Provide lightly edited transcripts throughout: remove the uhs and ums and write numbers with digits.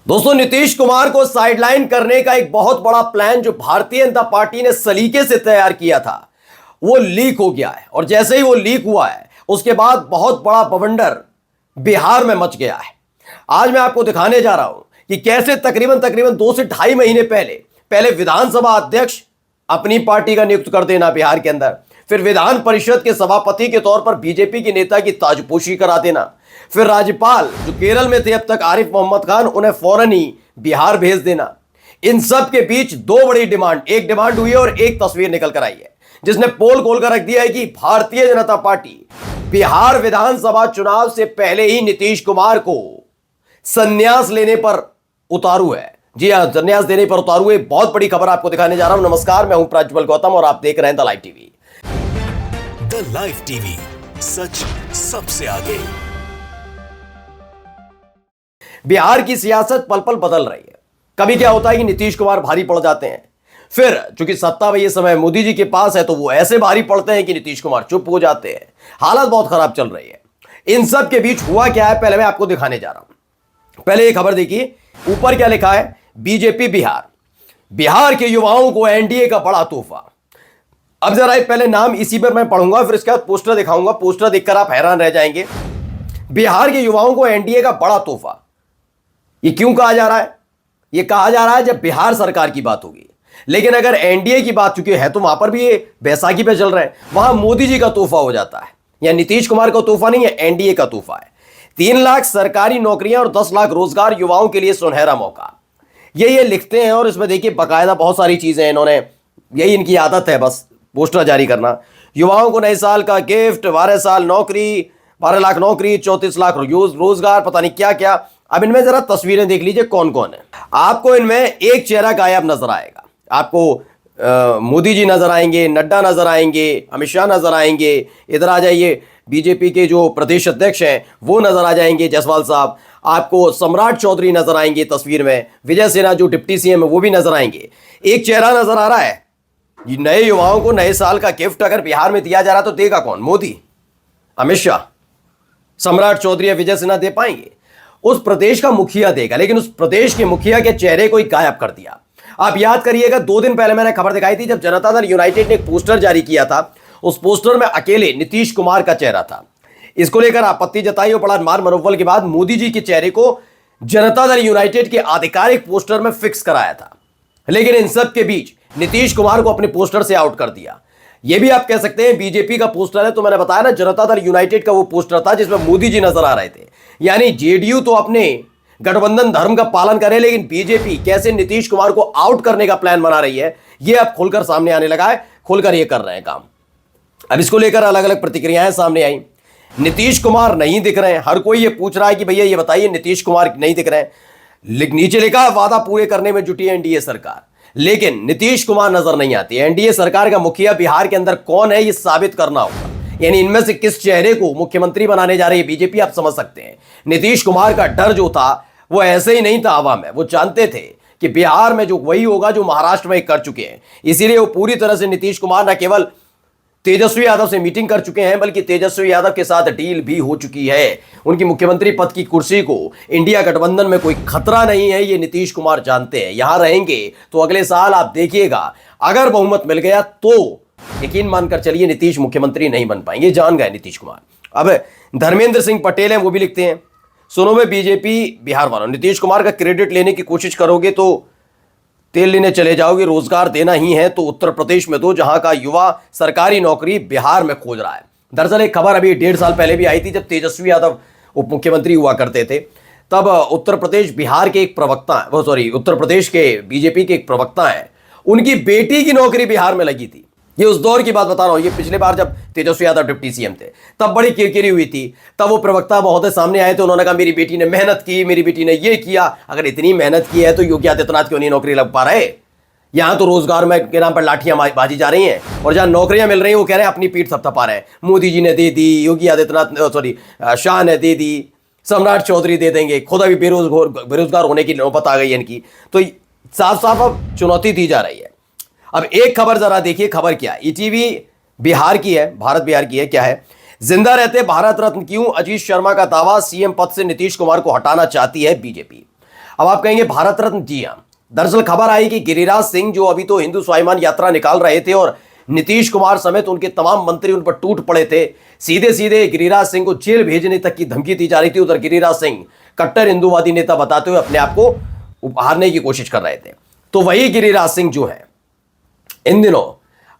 दोस्तों, नीतीश कुमार को साइडलाइन करने का एक बहुत बड़ा प्लान जो भारतीय जनता पार्टी ने सलीके से तैयार किया था वो लीक हो गया है। और जैसे ही वो लीक हुआ है उसके बाद बहुत बड़ा बवंडर बिहार में मच गया है। आज मैं आपको दिखाने जा रहा हूं कि कैसे तकरीबन तकरीबन 2 से ढाई महीने पहले विधानसभा अध्यक्ष अपनी पार्टी का नियुक्त कर देना बिहार के अंदर, फिर विधान परिषद के सभापति के तौर पर बीजेपी के नेता की ताजपोशी करा देना, फिर राज्यपाल जो केरल में थे अब तक आरिफ मोहम्मद खान, उन्हें फौरन ही बिहार भेज देना। इन सब के बीच दो बड़ी डिमांड, एक डिमांड हुई है और एक तस्वीर निकल कर आई है जिसने पोल खोल कर रख दिया है कि भारतीय जनता पार्टी बिहार विधानसभा चुनाव से पहले ही नीतीश कुमार को संन्यास लेने पर उतारू है। जी हां, संन्यास देने पर उतारू है। बहुत बड़ी खबर आपको दिखाने जा रहा हूं। नमस्कार, मैं हूं प्रज्वल गौतम और आप देख रहे हैं the live TV. The live TV, सच सबसे आगे। बिहार की सियासत पल पल बदल रही है। कभी क्या होता है कि नीतीश कुमार भारी पड़ जाते हैं, फिर चूंकि सत्ता में ये समय मोदी जी के पास है तो वो ऐसे भारी पड़ते हैं कि नीतीश कुमार चुप हो जाते हैं। हालत बहुत खराब चल रही है। इन सब के बीच हुआ क्या है, पहले मैं आपको दिखाने जा रहा हूं। पहले ये खबर देखिए, ऊपर क्या लिखा है, बीजेपी बिहार के युवाओं को एनडीए का बड़ा तोहफा। अब जरा पहले नाम इसी पर मैं पढ़ूंगा, फिर इसके बाद पोस्टर दिखाऊंगा। पोस्टर देखकर आप हैरान रह जाएंगे। बिहार के युवाओं को एनडीए का बड़ा तोहफा, ये क्यों कहा जा रहा है? ये कहा जा रहा है जब बिहार सरकार की बात होगी, लेकिन अगर एनडीए की बात चुकी है तो वहां पर भी ये बैसाखी पे चल रहे हैं, वहां मोदी जी का तोहफा हो जाता है। या नीतीश कुमार का तोहफा नहीं है, एनडीए का तोहफा है। 3 लाख सरकारी नौकरियां और 10 लाख रोजगार युवाओं के लिए सुनहरा मौका, ये लिखते हैं। और इसमें देखिए बाकायदा बहुत सारी चीजें इन्होंने, यही इनकी आदत है बस पोस्टर जारी करना। युवाओं को नए साल का गिफ्ट, 12 साल नौकरी, 12 लाख नौकरी, 34 लाख रोजगार, पता नहीं क्या क्या। अब इनमें जरा तस्वीरें देख लीजिए कौन कौन है। आपको इनमें एक चेहरा गायब नजर आएगा। आपको मोदी जी नजर आएंगे, नड्डा नजर आएंगे, अमित शाह नजर आएंगे। इधर आ जाइए, बीजेपी के जो प्रदेश अध्यक्ष हैं वो नजर आ जाएंगे, जायसवाल साहब। आपको सम्राट चौधरी नजर आएंगे तस्वीर में, विजय सिन्हा जो डिप्टी सीएम है वो भी नजर आएंगे। एक चेहरा नजर आ रहा है, नए युवाओं को नए साल का गिफ्ट अगर बिहार में दिया जा रहा तो देगा कौन? मोदी, अमित शाह, सम्राट चौधरी या विजय सिन्हा दे पाएंगे? उस प्रदेश का मुखिया देगा, लेकिन उस प्रदेश के मुखिया के चेहरे को ही गायब कर दिया। आप याद करिएगा, 2 दिन पहले मैंने खबर दिखाई थी जब जनता दल यूनाइटेड ने एक पोस्टर जारी किया था। उस पोस्टर में अकेले नीतीश कुमार का चेहरा था। इसको लेकर आपत्ति जताई और बड़ा मार मनोबल के बाद मोदी जी के चेहरे को जनता दल यूनाइटेड के आधिकारिक पोस्टर में फिक्स कराया था। लेकिन इन सब के बीच नीतीश कुमार को अपने पोस्टर से आउट कर दिया। यह भी आप कह सकते हैं बीजेपी का पोस्टर है। तो मैंने बताया ना, जनता दल यूनाइटेड का वो पोस्टर था जिसमें मोदी जी नजर आ रहे थे। यानी जेडीयू तो अपने गठबंधन धर्म का पालन करे, लेकिन बीजेपी कैसे नीतीश कुमार को आउट करने का प्लान बना रही है ये अब खुलकर सामने आने लगा है। खुलकर ये कर रहे हैं काम। अब इसको लेकर अलग अलग प्रतिक्रियाएं सामने आई। नीतीश कुमार नहीं दिख रहे हैं। हर कोई ये पूछ रहा है कि भैया ये बताइए नीतीश कुमार नहीं दिख रहे हैं। नीचे लिखा, वादा पूरे करने में जुटी है एनडीए सरकार, लेकिन नीतीश कुमार नजर नहीं आती। एनडीए सरकार का मुखिया बिहार के अंदर कौन है ये साबित करना होगा। यानी इनमें से किस चेहरे को मुख्यमंत्री बनाने जा रही है बीजेपी, आप समझ सकते हैं। नीतीश कुमार का डर जो था वो ऐसे ही नहीं था हवा में। वो जानते थे कि बिहार में जो वही होगा जो महाराष्ट्र में कर चुके हैं। इसीलिए वो पूरी तरह से नीतीश कुमार न केवल तेजस्वी यादव से मीटिंग कर चुके हैं, बल्कि तेजस्वी यादव के साथ डील भी हो चुकी है। उनकी मुख्यमंत्री पद की कुर्सी को इंडिया गठबंधन में कोई खतरा नहीं है, ये नीतीश कुमार जानते हैं। यहां रहेंगे तो अगले साल आप देखिएगा, अगर बहुमत मिल गया तो यकीन मानकर चलिए नीतीश मुख्यमंत्री नहीं बन पाएंगे। जान गए नीतीश कुमार। अब धर्मेंद्र सिंह पटेल हैं, वो भी लिखते हैं, सुनो में बीजेपी बिहार वालों, नीतीश कुमार का क्रेडिट लेने की कोशिश करोगे तो तेल लेने चले जाओगे। रोजगार देना ही है तो उत्तर प्रदेश में दो, जहां का युवा सरकारी नौकरी बिहार में खोज रहा है। दरअसल एक खबर अभी 1.5 साल पहले भी आई थी, जब तेजस्वी यादव उप मुख्यमंत्री हुआ करते थे। तब उत्तर प्रदेश बिहार के एक प्रवक्ता, उत्तर प्रदेश के बीजेपी के एक प्रवक्ता हैं, उनकी बेटी की नौकरी बिहार में लगी थी। ये उस दौर की बात बता रहा हूं। ये पिछले बार जब तेजस्वी यादव डिप्टी सीएम थे तब बड़ी किरकिरी हुई थी। तब वो प्रवक्ता महोदय सामने आए थे, उन्होंने कहा मेरी बेटी ने मेहनत की, मेरी बेटी ने ये किया। अगर इतनी मेहनत की है तो योगी आदित्यनाथ क्यों नहीं नौकरी लग पा रहे? यहां तो रोजगार में के नाम पर लाठियां बाजी जा रही हैं, और जहां नौकरियां मिल रही हैं वो कह रहे हैं अपनी पीठ थपथपा रहे हैं। मोदी जी ने दे दी, योगी आदित्यनाथ शाह ने दे दी, सम्राट चौधरी दे देंगे, खुद अभी बेरोजगार होने की नौबत आ गई है इनकी। तो साफ साफ अब चुनौती दी जा रही है। अब एक खबर जरा देखिए, खबर क्या है, ईटीवी बिहार की है, भारत बिहार की है। क्या है, जिंदा रहते भारत रत्न क्यों, अजीत शर्मा का दावा, सीएम पद से नीतीश कुमार को हटाना चाहती है बीजेपी। अब आप कहेंगे भारत रत्न, जी हां, दरअसल खबर आई कि गिरिराज सिंह जो अभी तो हिंदू स्वाभिमान यात्रा निकाल रहे थे और नीतीश कुमार समेत उनके तमाम मंत्री उन पर टूट पड़े थे, सीधे सीधे गिरिराज सिंह को जेल भेजने तक की धमकी दी जा रही थी। उधर गिरिराज सिंह कट्टर हिंदूवादी नेता बताते हुए अपने आप को उभारने की कोशिश कर रहे थे। तो वही गिरिराज सिंह जो है इन दिनों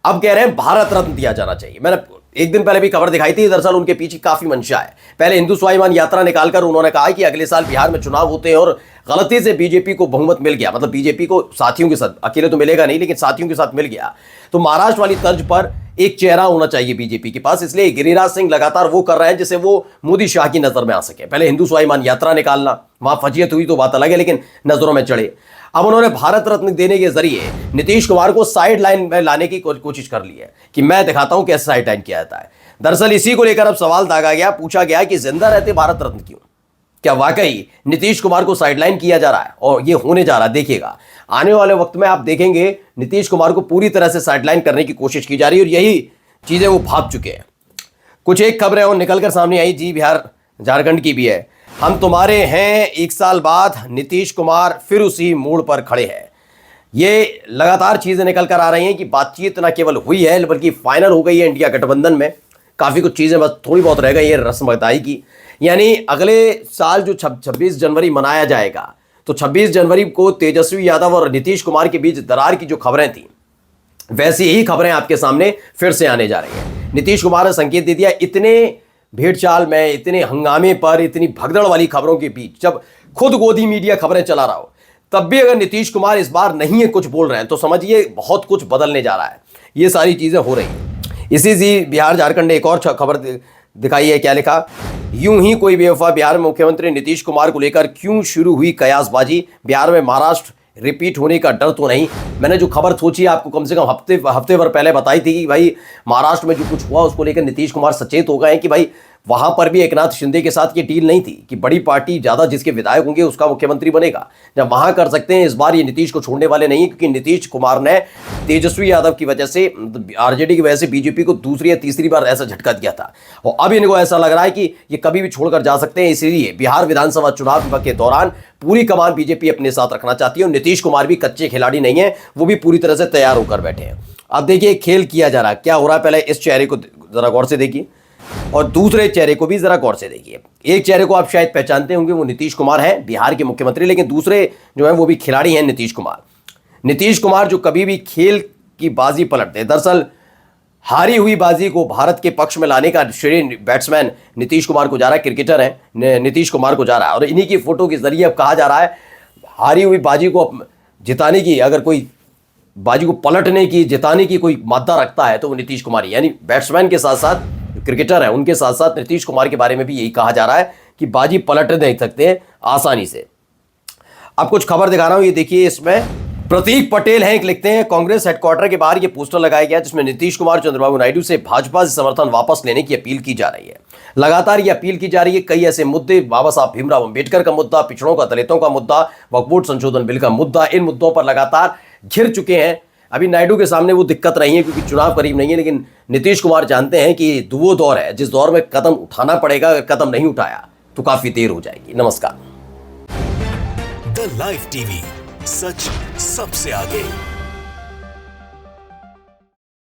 अब कह रहे हैं भारत रत्न दिया जाना चाहिए। मैंने एक दिन पहले भी खबर दिखाई थी, दरअसल उनके पीछे काफी मंशा है। पहले हिंदू स्वाभिमान यात्रा निकालकर उन्होंने कहा कि अगले साल बिहार में चुनाव होते हैं और गलती से बीजेपी को बहुमत मिल गया, मतलब बीजेपी को साथियों के साथ, अकेले तो मिलेगा नहीं लेकिन साथियों के साथ मिल गया, तो महाराष्ट्र वाली तर्ज पर एक चेहरा होना चाहिए बीजेपी के पास। इसलिए गिरिराज सिंह लगातार वो कर रहे हैं जिससे वो मोदी शाह की नजर में आ सके। पहले हिंदू स्वाभिमान यात्रा निकालना, वहां फजीयत हुई तो बात अलग है, लेकिन नजरों में चढ़े। अब उन्होंने भारत रत्न देने के जरिए नीतीश कुमार को साइड लाइन में लाने की कोशिश कर ली है कि मैं दिखाता हूं कैसे साइड लाइन किया जाता है। दरअसल इसी को लेकर अब सवाल दागा गया, पूछा गया कि जिंदा रहते भारत रत्न क्यों? क्या वाकई नीतीश कुमार को साइडलाइन किया जा रहा है? और ये होने जा रहा है, देखिएगा आने वाले वक्त में आप देखेंगे नीतीश कुमार को पूरी तरह से साइडलाइन करने की कोशिश की जा रही है और यही चीजें वो भाग चुके हैं। कुछ एक खबरें और निकलकर सामने आई, जी बिहार झारखंड की भी है। हम तुम्हारे हैं, 1 साल बाद नीतीश कुमार फिर उसी मोड़ पर खड़े हैं। ये लगातार चीजें निकल कर आ रही हैं कि बातचीत न केवल हुई है बल्कि फाइनल हो गई है इंडिया गठबंधन में। काफी कुछ चीजें बस थोड़ी बहुत रह गई है रस्म अदाई की, यानी अगले साल जो 26 जनवरी मनाया जाएगा, तो 26 जनवरी को तेजस्वी यादव और नीतीश कुमार के बीच दरार की जो खबरें थी वैसी ही खबरें आपके सामने फिर से आने जा रही हैं। नीतीश कुमार ने संकेत दे दिया, इतने भेड़चाल में, इतने हंगामे पर, इतनी भगदड़ वाली खबरों के बीच जब खुद गोदी मीडिया खबरें चला रहा हो, तब भी अगर नीतीश कुमार इस बार नहीं है कुछ बोल रहे हैं तो समझिए बहुत कुछ बदलने जा रहा है। ये सारी चीजें हो रही हैं। इसी जी बिहार झारखंड ने एक और खबर दिखाई है, क्या लिखा, यूं ही कोई बेवफा, बिहार में मुख्यमंत्री नीतीश कुमार को लेकर क्यों शुरू हुई कयासबाजी, बिहार में महाराष्ट्र रिपीट होने का डर तो नहीं। मैंने जो खबर सोची आपको कम से कम हफ्ते भर पहले बताई थी कि भाई महाराष्ट्र में जो कुछ हुआ उसको लेकर नीतीश कुमार सचेत हो गए हैं कि भाई वहां पर भी एकनाथ शिंदे के साथ ये डील नहीं थी कि बड़ी पार्टी ज्यादा जिसके विधायक होंगे उसका मुख्यमंत्री बनेगा। जब वहां कर सकते हैं, इस बार ये नीतीश को छोड़ने वाले नहीं है, क्योंकि नीतीश कुमार ने तेजस्वी यादव की वजह से, आरजेडी की वजह से बीजेपी को दूसरी या तीसरी बार ऐसा झटका दिया था और अब इनको ऐसा लग रहा है कि ये कभी भी छोड़कर जा सकते हैं। इसीलिए बिहार विधानसभा चुनाव के दौरान पूरी कमान बीजेपी अपने साथ रखना चाहती है और नीतीश कुमार भी कच्चे खिलाड़ी नहीं है, वो भी पूरी तरह से तैयार होकर बैठे हैं। अब देखिए खेल किया जा रहा है, क्या हो रहा है, पहले इस चेहरे को जरा गौर से देखिए और दूसरे चेहरे को भी जरा गौर से देखिए। एक चेहरे को आप शायद पहचानते होंगे, वो नीतीश कुमार है, बिहार के मुख्यमंत्री, लेकिन दूसरे जो है वो भी खिलाड़ी हैं नीतीश कुमार। नीतीश कुमार जो कभी भी खेल की बाजी पलटते हैं। दरअसल हारी हुई बाजी को भारत के पक्ष में लाने का श्रेय बैट्समैन नीतीश कुमार को जा रहा है, क्रिकेटर है नीतीश कुमार को जा रहा है और इन्हीं की फोटो के जरिए अब कहा जा रहा है हारी हुई बाजी को जिताने की, अगर कोई बाजी को पलटने की, जिताने की कोई मादा रखता है तो वो नीतीश कुमार ही, यानी बैट्समैन के साथ साथ क्रिकेटर है उनके साथ साथ नीतीश कुमार के बारे में भी यही कहा जा रहा है कि बाजी पलट देख सकते हैं आसानी से। अब कुछ खबर दिखा रहा हूं, ये देखिए, इसमें प्रतीक पटेल हैं, लिखते हैं, कांग्रेस हेडक्वार्टर के बाहर ये पोस्टर लगाया गया जिसमें नीतीश कुमार चंद्रबाबू नायडू से भाजपा से समर्थन वापस लेने की अपील की जा रही है। लगातार ये अपील की जा रही है। कई ऐसे मुद्दे, बाबा साहब भीमराव अंबेडकर का मुद्दा, पिछड़ों का, दलितों का मुद्दा, वक्फ बोर्ड संशोधन बिल का मुद्दा, इन मुद्दों पर लगातार घिर चुके हैं। अभी नायडू के सामने वो दिक्कत नहीं है क्योंकि चुनाव करीब नहीं है, लेकिन नीतीश कुमार जानते हैं कि वो दौर है जिस दौर में कदम उठाना पड़ेगा, अगर कदम नहीं उठाया तो काफी देर हो जाएगी। नमस्कार। द लाइव टीवी, सच सबसे आगे।